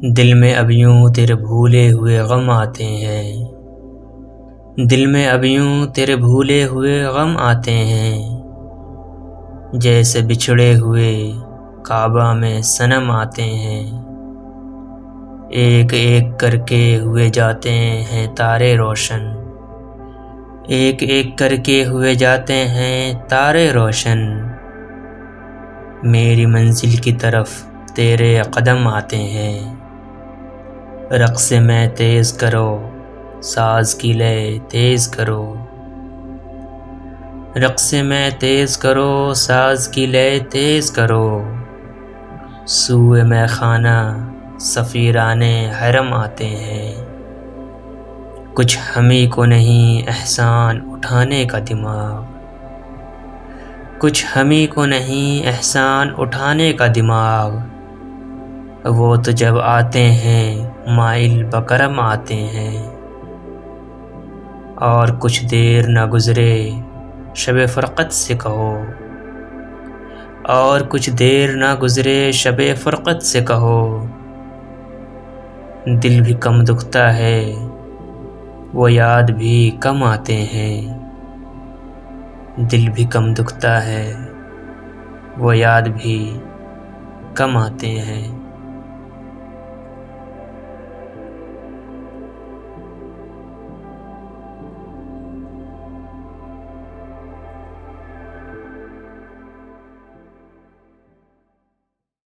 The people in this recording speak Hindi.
दिल में अब यूं तेरे भूले हुए गम आते हैं। दिल में अब यूं तेरे भूले हुए गम आते हैं। जैसे बिछड़े हुए काबा में सनम आते हैं। एक एक करके हुए जाते हैं तारे रोशन। एक एक करके हुए जाते हैं तारे रोशन। मेरी मंजिल की तरफ तेरे कदम आते हैं। रक़्स में तेज़ करो, साज़ की लय तेज़ करो। रक़्स में तेज़ करो, साज़ की लय तेज़ करो। सूए में खाना सफ़ीराने हरम आते हैं। कुछ हमी को नहीं एहसान उठाने का दिमाग। कुछ हमी को नहीं एहसान उठाने का दिमाग। वो तो जब आते हैं माइल बकरम आते हैं। और कुछ देर न गुज़रे शब फ़ुरक़त से कहो। और कुछ देर न गुज़रे शब फ़ुरक़त से कहो। दिल भी कम दुखता है, वो याद भी कम आते हैं। दिल भी कम दुखता है, वो याद भी कम आते हैं।